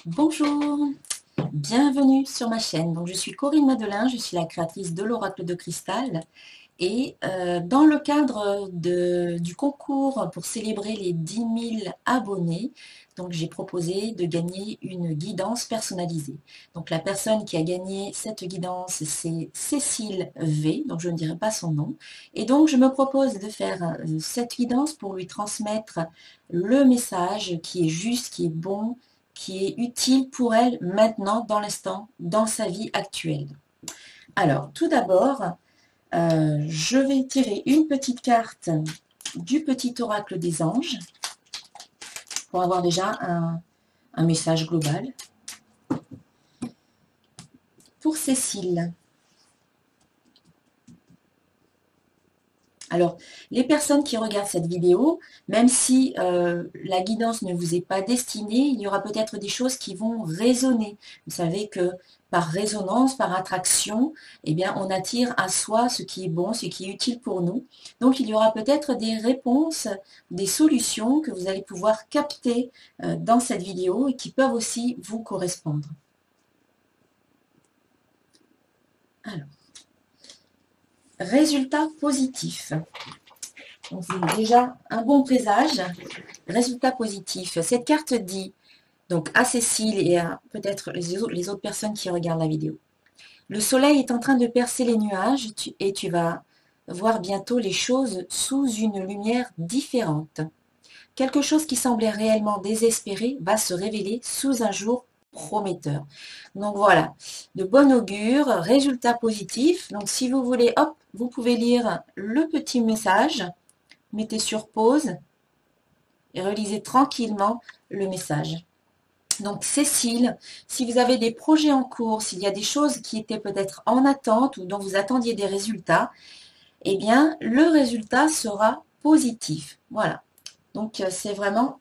Bonjour, bienvenue sur ma chaîne. Donc, je suis Corinne Madelin, je suis la créatrice de l'Oracle de Cristal. Et dans le cadre du concours pour célébrer les 10 000 abonnés, donc j'ai proposé de gagner une guidance personnalisée. Donc la personne qui a gagné cette guidance, c'est Cécile V, donc je ne dirai pas son nom. Et donc je me propose de faire cette guidance pour lui transmettre le message qui est juste, qui est bon, qui est utile pour elle maintenant, dans l'instant, dans sa vie actuelle. Alors, tout d'abord, je vais tirer une petite carte du petit oracle des anges pour avoir déjà un message global. Pour Cécile. Alors, les personnes qui regardent cette vidéo, même si la guidance ne vous est pas destinée, il y aura peut-être des choses qui vont résonner. Vous savez que par résonance, par attraction, eh bien, on attire à soi ce qui est bon, ce qui est utile pour nous. Donc, il y aura peut-être des réponses, des solutions que vous allez pouvoir capter dans cette vidéo et qui peuvent aussi vous correspondre. Alors. Résultat positif. Donc c'est déjà un bon présage. Résultat positif. Cette carte dit donc à Cécile et à peut-être les autres personnes qui regardent la vidéo. Le soleil est en train de percer les nuages et tu vas voir bientôt les choses sous une lumière différente. Quelque chose qui semblait réellement désespéré va se révéler sous un jour prometteur. Donc voilà, de bon augure, résultat positif. Donc si vous voulez, hop, vous pouvez lire le petit message, mettez sur pause et relisez tranquillement le message. Donc Cécile, si vous avez des projets en cours, s'il y a des choses qui étaient peut-être en attente ou dont vous attendiez des résultats, eh bien le résultat sera positif. Voilà. Donc c'est vraiment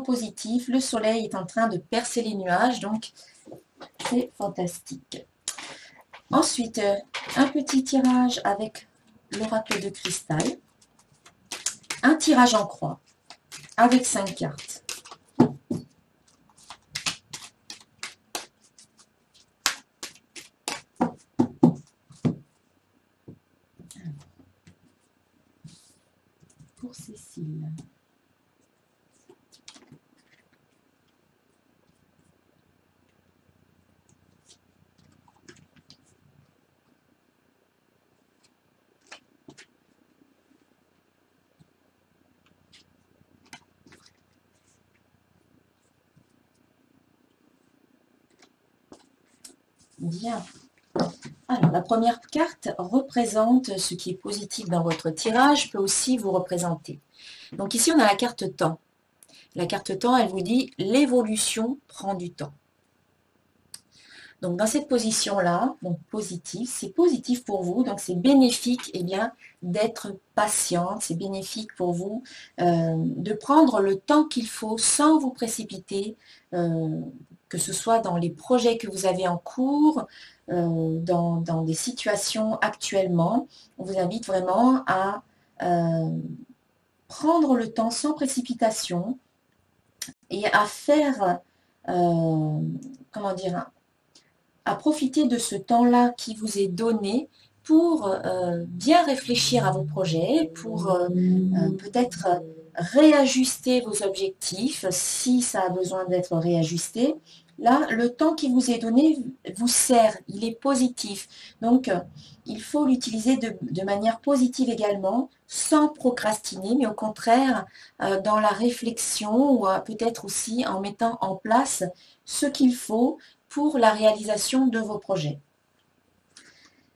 positif. Le soleil est en train de percer les nuages, donc c'est fantastique. Ensuite, un petit tirage avec l'oracle de cristal. Un tirage en croix avec 5 cartes. Pour Cécile. Bien. Alors, la première carte représente ce qui est positif dans votre tirage, peut aussi vous représenter. Donc ici, on a la carte temps. La carte temps, elle vous dit l'évolution prend du temps. Donc dans cette position-là, donc positif, c'est positif pour vous, donc c'est bénéfique d'être patiente, c'est bénéfique pour vous de prendre le temps qu'il faut sans vous précipiter, que ce soit dans les projets que vous avez en cours, dans des situations actuellement. On vous invite vraiment à prendre le temps sans précipitation et à faire, comment dire, à profiter de ce temps-là qui vous est donné pour bien réfléchir à vos projets, pour peut-être réajuster vos objectifs si ça a besoin d'être réajusté. Là, le temps qui vous est donné vous sert, il est positif. Donc, il faut l'utiliser de manière positive également, sans procrastiner, mais au contraire, dans la réflexion ou peut-être aussi en mettant en place ce qu'il faut pour la réalisation de vos projets.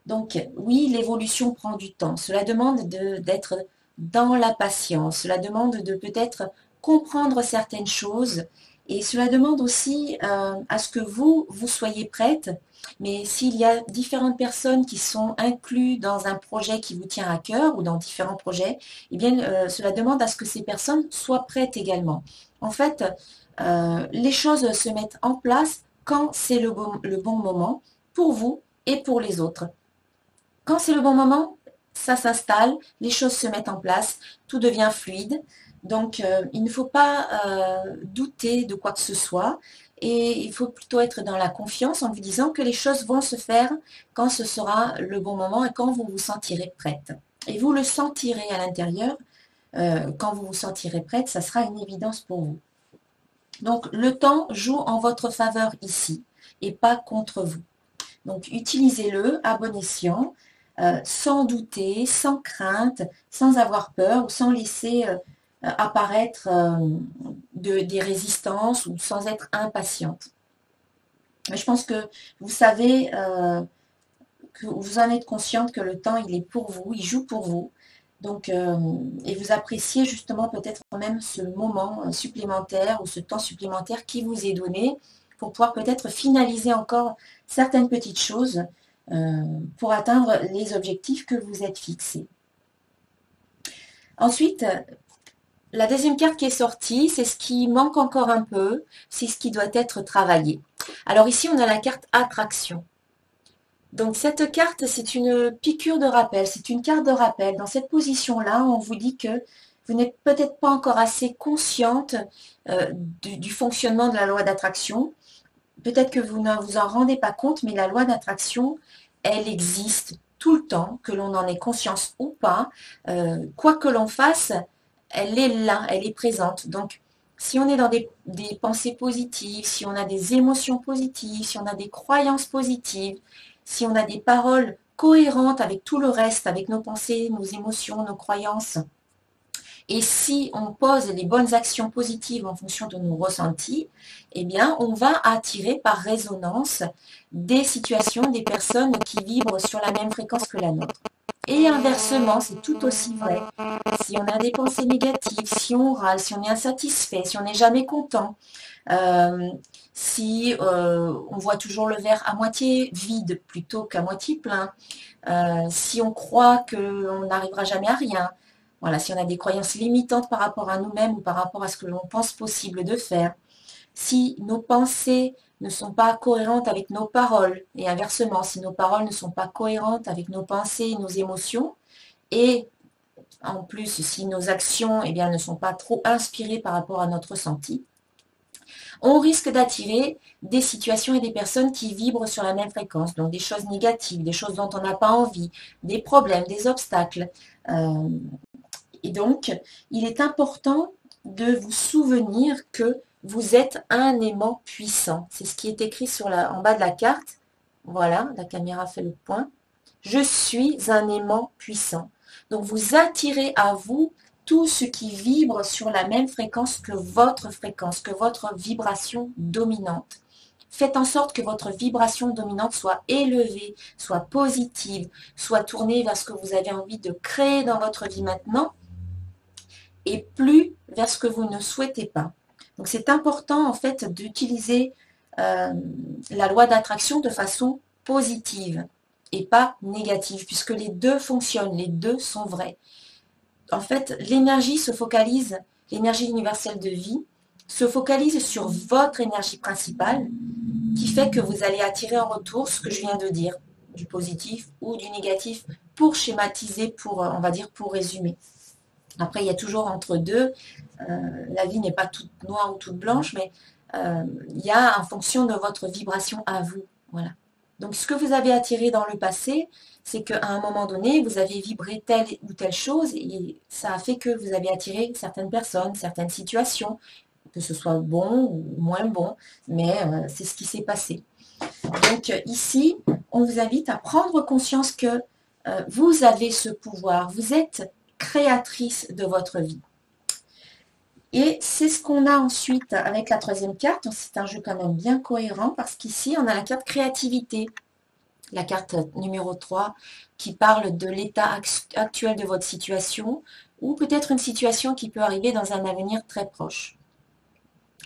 Donc, oui, l'évolution prend du temps. Cela demande d'être dans la patience. Cela demande de peut-être comprendre certaines choses. Et cela demande aussi à ce que vous soyez prête. Mais s'il y a différentes personnes qui sont incluses dans un projet qui vous tient à cœur ou dans différents projets, eh bien, cela demande à ce que ces personnes soient prêtes également. En fait, les choses se mettent en place quand c'est le bon moment pour vous et pour les autres. Quand c'est le bon moment, ça s'installe, les choses se mettent en place, tout devient fluide. Donc, il ne faut pas douter de quoi que ce soit. et il faut plutôt être dans la confiance en vous disant que les choses vont se faire quand ce sera le bon moment et quand vous vous sentirez prête. Et vous le sentirez à l'intérieur, quand vous vous sentirez prête, ça sera une évidence pour vous. Donc le temps joue en votre faveur ici et pas contre vous. Donc utilisez-le à bon escient, sans douter, sans crainte, sans avoir peur ou sans laisser apparaître des résistances ou sans être impatiente. Mais je pense que vous savez, que vous en êtes consciente que le temps, il est pour vous, il joue pour vous. Donc, et vous appréciez justement peut-être même ce moment supplémentaire ou ce temps supplémentaire qui vous est donné pour pouvoir peut-être finaliser encore certaines petites choses pour atteindre les objectifs que vous êtes fixés. Ensuite, la deuxième carte qui est sortie, c'est ce qui manque encore un peu, c'est ce qui doit être travaillé. Alors ici, on a la carte attraction. Donc cette carte, c'est une piqûre de rappel, c'est une carte de rappel. Dans cette position-là, on vous dit que vous n'êtes peut-être pas encore assez consciente du fonctionnement de la loi d'attraction. Peut-être que vous ne vous en rendez pas compte, mais la loi d'attraction, elle existe tout le temps, que l'on en ait conscience ou pas. Quoi que l'on fasse, elle est là, elle est présente. Donc, si on est dans des pensées positives, si on a des émotions positives, si on a des croyances positives, si on a des paroles cohérentes avec tout le reste, avec nos pensées, nos émotions, nos croyances, et si on pose les bonnes actions positives en fonction de nos ressentis, eh bien, on va attirer par résonance des situations, des personnes qui vibrent sur la même fréquence que la nôtre. Et inversement, c'est tout aussi vrai. Si on a des pensées négatives, si on râle, si on est insatisfait, si on n'est jamais content, si on voit toujours le verre à moitié vide plutôt qu'à moitié plein, si on croit qu'on n'arrivera jamais à rien, voilà, si on a des croyances limitantes par rapport à nous-mêmes ou par rapport à ce que l'on pense possible de faire, si nos pensées ne sont pas cohérentes avec nos paroles, et inversement, si nos paroles ne sont pas cohérentes avec nos pensées et nos émotions, et en plus, si nos actions eh bien, ne sont pas trop inspirées par rapport à notre ressenti, on risque d'attirer des situations et des personnes qui vibrent sur la même fréquence, donc des choses négatives, des choses dont on n'a pas envie, des problèmes, des obstacles. Et donc, il est important de vous souvenir que vous êtes un aimant puissant. C'est ce qui est écrit en bas de la carte. Voilà, la caméra fait le point. Je suis un aimant puissant. Donc, vous attirez à vous tout ce qui vibre sur la même fréquence, que votre vibration dominante. Faites en sorte que votre vibration dominante soit élevée, soit positive, soit tournée vers ce que vous avez envie de créer dans votre vie maintenant, et plus vers ce que vous ne souhaitez pas. Donc c'est important en fait d'utiliser la loi d'attraction de façon positive et pas négative, puisque les deux fonctionnent, les deux sont vrais. En fait, l'énergie se focalise, l'énergie universelle de vie, se focalise sur votre énergie principale, qui fait que vous allez attirer en retour ce que je viens de dire, du positif ou du négatif, pour schématiser, on va dire, pour résumer. Après, il y a toujours entre deux, la vie n'est pas toute noire ou toute blanche, mais il y a en fonction de votre vibration à vous. Voilà. Donc, ce que vous avez attiré dans le passé, c'est qu'à un moment donné, vous avez vibré telle ou telle chose et ça a fait que vous avez attiré certaines personnes, certaines situations, que ce soit bon ou moins bon, mais c'est ce qui s'est passé. Donc, ici, on vous invite à prendre conscience que vous avez ce pouvoir, vous êtes créatrice de votre vie. Et c'est ce qu'on a ensuite avec la troisième carte. C'est un jeu quand même bien cohérent parce qu'ici, on a la carte créativité. La carte numéro 3 qui parle de l'état actuel de votre situation ou peut-être une situation qui peut arriver dans un avenir très proche.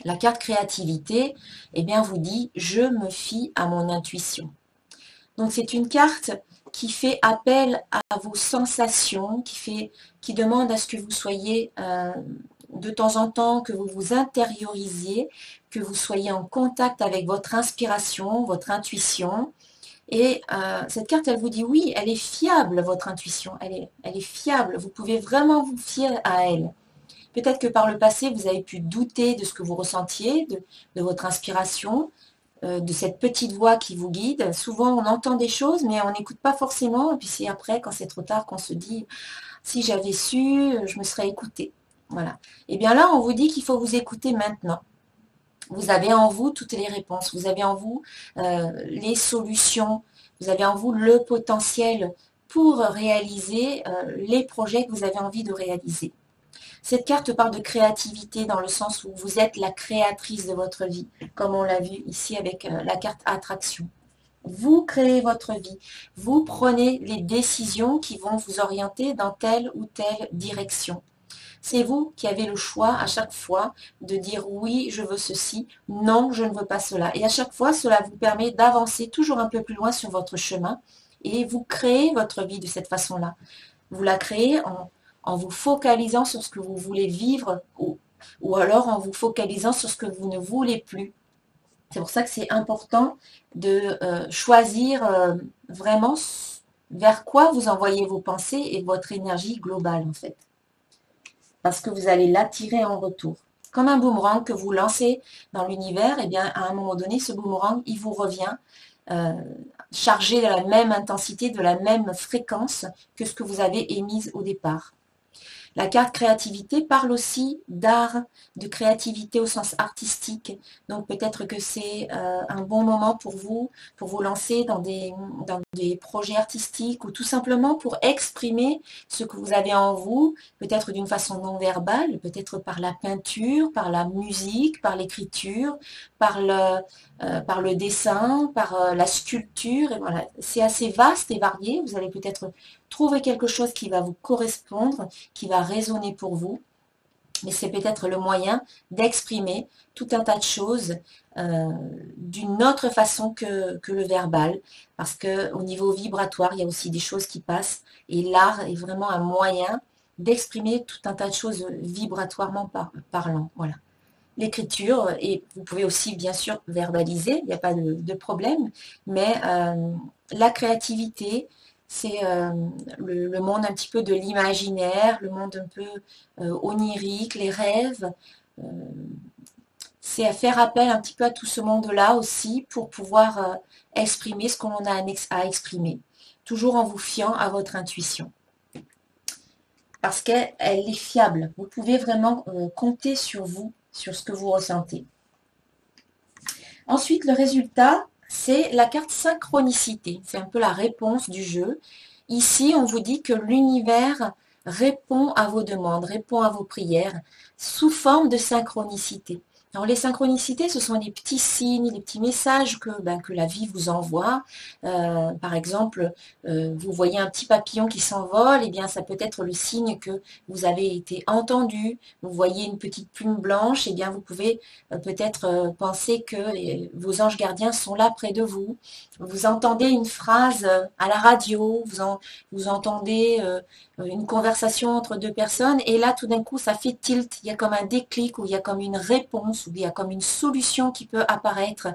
La carte créativité, eh bien, vous dit « Je me fie à mon intuition ». Donc, c'est une carte qui fait appel à vos sensations, qui demande à ce que vous soyez de temps en temps, que vous vous intériorisiez, que vous soyez en contact avec votre inspiration, votre intuition. Et cette carte, elle vous dit oui, elle est fiable, votre intuition, elle est fiable, vous pouvez vraiment vous fier à elle. Peut-être que par le passé, vous avez pu douter de ce que vous ressentiez, de votre inspiration, de cette petite voix qui vous guide. Souvent, on entend des choses, mais on n'écoute pas forcément. Et puis c'est après, quand c'est trop tard, qu'on se dit, si j'avais su, je me serais écoutée. Voilà. Et bien là, on vous dit qu'il faut vous écouter maintenant. Vous avez en vous toutes les réponses. Vous avez en vous les solutions. Vous avez en vous le potentiel pour réaliser les projets que vous avez envie de réaliser. Cette carte parle de créativité dans le sens où vous êtes la créatrice de votre vie, comme on l'a vu ici avec la carte attraction. Vous créez votre vie, vous prenez les décisions qui vont vous orienter dans telle ou telle direction. C'est vous qui avez le choix à chaque fois de dire oui, je veux ceci, non, je ne veux pas cela. Et à chaque fois, cela vous permet d'avancer toujours un peu plus loin sur votre chemin et vous créez votre vie de cette façon-là. Vous la créez en vous focalisant sur ce que vous voulez vivre ou alors en vous focalisant sur ce que vous ne voulez plus. C'est pour ça que c'est important de choisir vraiment vers quoi vous envoyez vos pensées et votre énergie globale en fait. Parce que vous allez l'attirer en retour. Comme un boomerang que vous lancez dans l'univers, et bien à un moment donné, ce boomerang, il vous revient chargé de la même intensité, de la même fréquence que ce que vous avez émise au départ. La carte créativité parle aussi d'art, de créativité au sens artistique. Donc peut-être que c'est un bon moment pour vous lancer dans des projets artistiques ou tout simplement pour exprimer ce que vous avez en vous, peut-être d'une façon non verbale, peut-être par la peinture, par la musique, par l'écriture, par le dessin, par la sculpture. Et voilà, c'est assez vaste et varié. Vous allez peut-être trouver quelque chose qui va vous correspondre, qui va résonner pour vous. Mais c'est peut-être le moyen d'exprimer tout un tas de choses d'une autre façon que le verbal. Parce qu'au niveau vibratoire, il y a aussi des choses qui passent. Et l'art est vraiment un moyen d'exprimer tout un tas de choses vibratoirement parlant. Voilà. L'écriture, et vous pouvez aussi bien sûr verbaliser, il n'y a pas de problème, mais la créativité, c'est le monde un petit peu de l'imaginaire, le monde un peu onirique, les rêves. C'est à faire appel un petit peu à tout ce monde-là aussi pour pouvoir exprimer ce qu'on a à exprimer, toujours en vous fiant à votre intuition. Parce qu'elle est fiable. Vous pouvez vraiment compter sur vous, sur ce que vous ressentez. Ensuite, le résultat, c'est la carte synchronicité. C'est un peu la réponse du jeu. Ici, on vous dit que l'univers répond à vos demandes, répond à vos prières sous forme de synchronicité. Alors, les synchronicités, ce sont des petits signes, des petits messages que la vie vous envoie. Par exemple, vous voyez un petit papillon qui s'envole, et bien ça peut être le signe que vous avez été entendu. Vous voyez une petite plume blanche, et bien vous pouvez peut-être penser que vos anges gardiens sont là près de vous. Vous entendez une phrase à la radio, vous entendez une conversation entre deux personnes, et là tout d'un coup ça fait tilt, il y a comme un déclic, ou il y a comme une réponse, ou il y a comme une solution qui peut apparaître.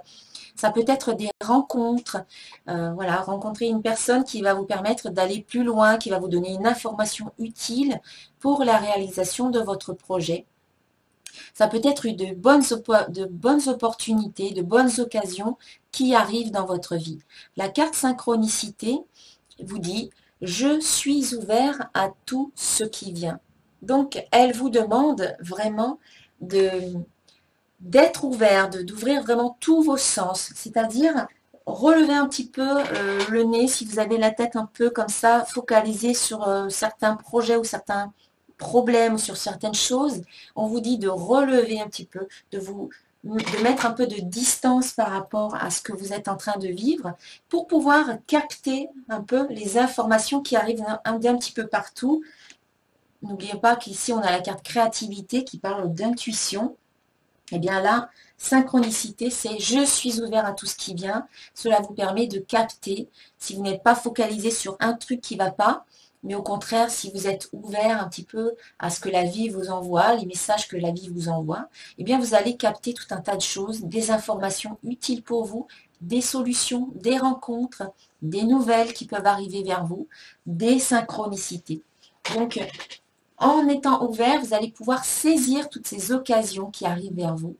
Ça peut être des rencontres, voilà, rencontrer une personne qui va vous permettre d'aller plus loin, qui va vous donner une information utile pour la réalisation de votre projet. Ça peut être de bonnes opportunités, de bonnes occasions qui arrivent dans votre vie. La carte synchronicité vous dit « Je suis ouvert à tout ce qui vient ». Donc, elle vous demande vraiment d'être ouvert, d'ouvrir vraiment tous vos sens, c'est-à-dire relever un petit peu le nez si vous avez la tête un peu comme ça, focalisée sur certains projets ou certains problèmes ou sur certaines choses. On vous dit de relever un petit peu, de mettre un peu de distance par rapport à ce que vous êtes en train de vivre pour pouvoir capter un peu les informations qui arrivent d'un petit peu partout. N'oubliez pas qu'ici on a la carte créativité qui parle d'intuition. Et bien là, synchronicité, c'est je suis ouvert à tout ce qui vient. Cela vous permet de capter, si vous n'êtes pas focalisé sur un truc qui ne va pas, mais au contraire, si vous êtes ouvert un petit peu à ce que la vie vous envoie, les messages que la vie vous envoie, eh bien vous allez capter tout un tas de choses, des informations utiles pour vous, des solutions, des rencontres, des nouvelles qui peuvent arriver vers vous, des synchronicités. Donc, En étant ouvert, vous allez pouvoir saisir toutes ces occasions qui arrivent vers vous,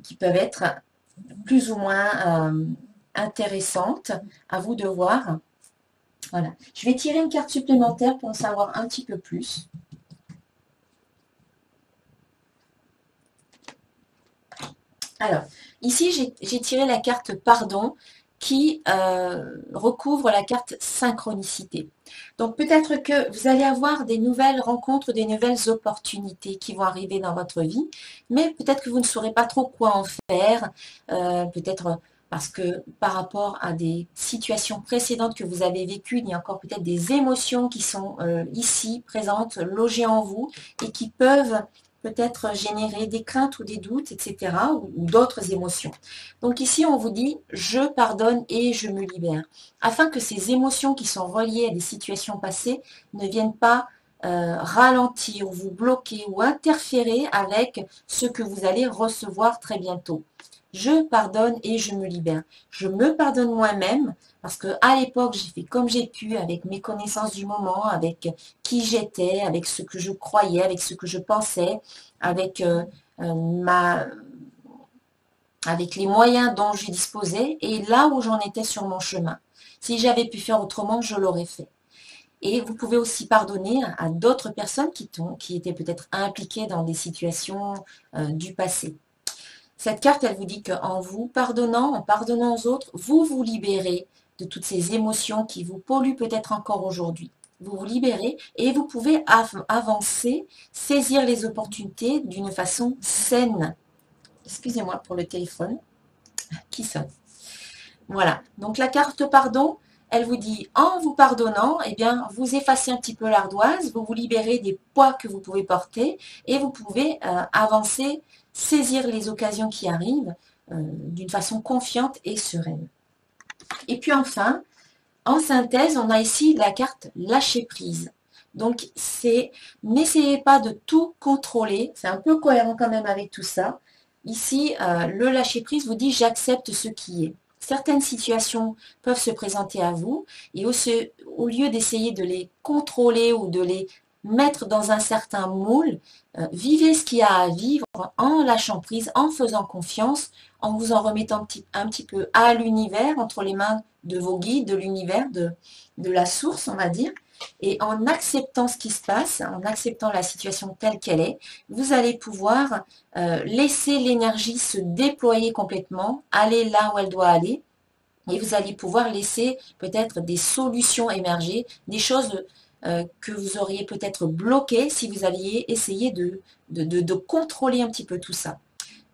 qui peuvent être plus ou moins intéressantes. À vous de voir. Voilà. Je vais tirer une carte supplémentaire pour en savoir un petit peu plus. Alors, ici, j'ai tiré la carte pardon qui recouvre la carte synchronicité. Donc, peut-être que vous allez avoir des nouvelles rencontres, des nouvelles opportunités qui vont arriver dans votre vie, mais peut-être que vous ne saurez pas trop quoi en faire, peut-être parce que par rapport à des situations précédentes que vous avez vécues, il y a encore peut-être des émotions qui sont ici, présentes, logées en vous et qui peuvent peut-être générer des craintes ou des doutes, etc., ou d'autres émotions. Donc ici, on vous dit « je pardonne et je me libère », afin que ces émotions qui sont reliées à des situations passées ne viennent pas ralentir, vous bloquer ou interférer avec ce que vous allez recevoir très bientôt. Je pardonne et je me libère. Je me pardonne moi-même parce que à l'époque, j'ai fait comme j'ai pu avec mes connaissances du moment, avec qui j'étais, avec ce que je croyais, avec ce que je pensais, avec avec les moyens dont je disposais et là où j'en étais sur mon chemin. Si j'avais pu faire autrement, je l'aurais fait. Et vous pouvez aussi pardonner à d'autres personnes qui étaient peut-être impliquées dans des situations du passé. Cette carte, elle vous dit qu'en vous pardonnant, en pardonnant aux autres, vous vous libérez de toutes ces émotions qui vous polluent peut-être encore aujourd'hui. Vous vous libérez et vous pouvez avancer, saisir les opportunités d'une façon saine. Excusez-moi pour le téléphone qui sonne. Voilà, donc la carte pardon, elle vous dit en vous pardonnant, eh bien, vous effacez un petit peu l'ardoise, vous vous libérez des poids que vous pouvez porter et vous pouvez avancer, saisir les occasions qui arrivent d'une façon confiante et sereine. Et puis enfin, en synthèse, on a ici la carte lâcher prise. Donc, n'essayez pas de tout contrôler, c'est un peu cohérent quand même avec tout ça. Ici, le lâcher prise vous dit j'accepte ce qui est. Certaines situations peuvent se présenter à vous et au lieu d'essayer de les contrôler ou de les mettre dans un certain moule, vivez ce qu'il y a à vivre en lâchant prise, en faisant confiance, en vous en remettant un petit peu à l'univers, entre les mains de vos guides, de l'univers, de la source, on va dire. Et en acceptant ce qui se passe, en acceptant la situation telle qu'elle est, vous allez pouvoir laisser l'énergie se déployer complètement, aller là où elle doit aller, et vous allez pouvoir laisser peut-être des solutions émerger, des choses que vous auriez peut-être bloquées si vous aviez essayé de contrôler un petit peu tout ça.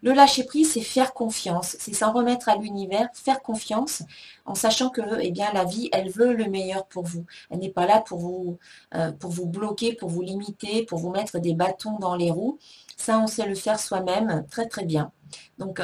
Le lâcher-prise, c'est faire confiance, c'est s'en remettre à l'univers, faire confiance, en sachant que eh bien, la vie, elle veut le meilleur pour vous. Elle n'est pas là pour vous bloquer, pour vous limiter, pour vous mettre des bâtons dans les roues. Ça, on sait le faire soi-même très très bien. Donc,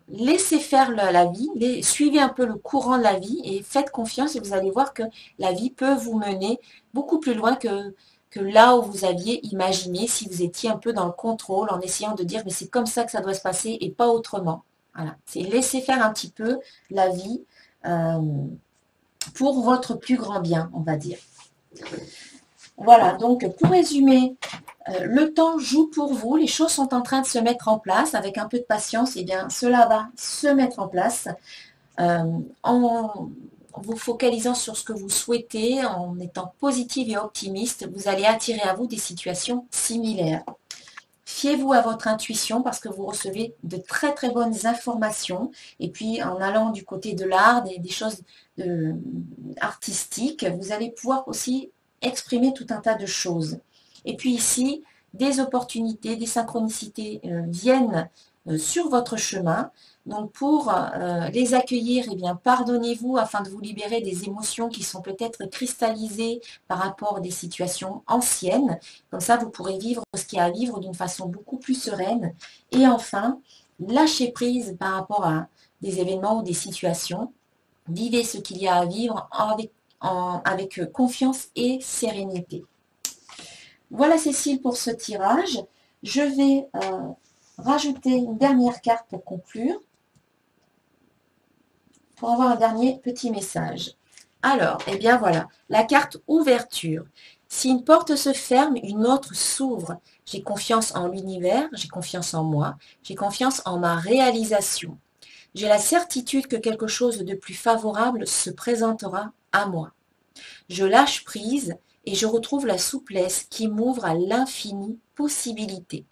laissez faire la vie, suivez un peu le courant de la vie et faites confiance et vous allez voir que la vie peut vous mener beaucoup plus loin que là où vous aviez imaginé, si vous étiez un peu dans le contrôle, en essayant de dire mais c'est comme ça que ça doit se passer et pas autrement. Voilà, c'est laisser faire un petit peu la vie pour votre plus grand bien, on va dire. Voilà, donc pour résumer, le temps joue pour vous, les choses sont en train de se mettre en place, avec un peu de patience, et eh bien cela va se mettre en place. En vous focalisant sur ce que vous souhaitez, en étant positive et optimiste, vous allez attirer à vous des situations similaires. Fiez-vous à votre intuition parce que vous recevez de très très bonnes informations. Et puis en allant du côté de l'art, des choses artistiques, vous allez pouvoir aussi exprimer tout un tas de choses. Et puis ici, des opportunités, des synchronicités viennent sur votre chemin. Donc pour les accueillir, eh bien, pardonnez-vous afin de vous libérer des émotions qui sont peut-être cristallisées par rapport à des situations anciennes. Comme ça, vous pourrez vivre ce qu'il y a à vivre d'une façon beaucoup plus sereine. Et enfin, lâchez prise par rapport à des événements ou des situations. Vivez ce qu'il y a à vivre avec confiance et sérénité. Voilà Cécile pour ce tirage. Je vais rajouter une dernière carte pour conclure, pour avoir un dernier petit message. Alors, eh bien voilà, la carte ouverture. Si une porte se ferme, une autre s'ouvre. J'ai confiance en l'univers, j'ai confiance en moi, j'ai confiance en ma réalisation. J'ai la certitude que quelque chose de plus favorable se présentera à moi. Je lâche prise et je retrouve la souplesse qui m'ouvre à l'infinie possibilité.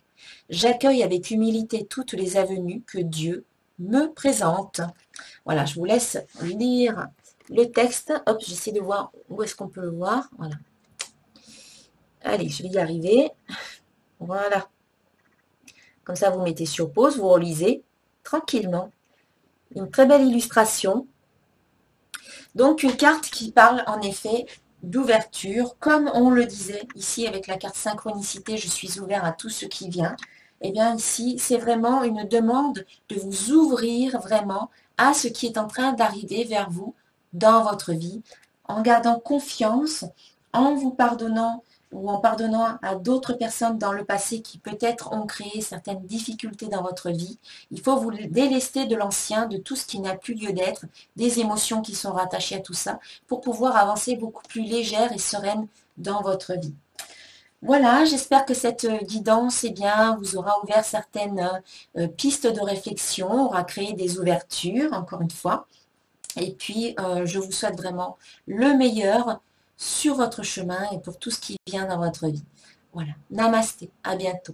J'accueille avec humilité toutes les avenues que Dieu me présente. Voilà, je vous laisse lire le texte. Hop, j'essaie de voir où est-ce qu'on peut le voir. Voilà. Allez, je vais y arriver. Voilà. Comme ça, vous mettez sur pause, vous relisez tranquillement. Une très belle illustration. Donc, une carte qui parle en effet d'ouverture. Comme on le disait ici avec la carte synchronicité, je suis ouvert à tout ce qui vient. Eh bien, ici, c'est vraiment une demande de vous ouvrir vraiment à ce qui est en train d'arriver vers vous dans votre vie, en gardant confiance, en vous pardonnant ou en pardonnant à d'autres personnes dans le passé qui peut-être ont créé certaines difficultés dans votre vie. Il faut vous délester de l'ancien, de tout ce qui n'a plus lieu d'être, des émotions qui sont rattachées à tout ça, pour pouvoir avancer beaucoup plus légère et sereine dans votre vie. Voilà, j'espère que cette guidance vous aura ouvert certaines pistes de réflexion, aura créé des ouvertures, encore une fois. Et puis, je vous souhaite vraiment le meilleur sur votre chemin et pour tout ce qui vient dans votre vie. Voilà, namasté, à bientôt.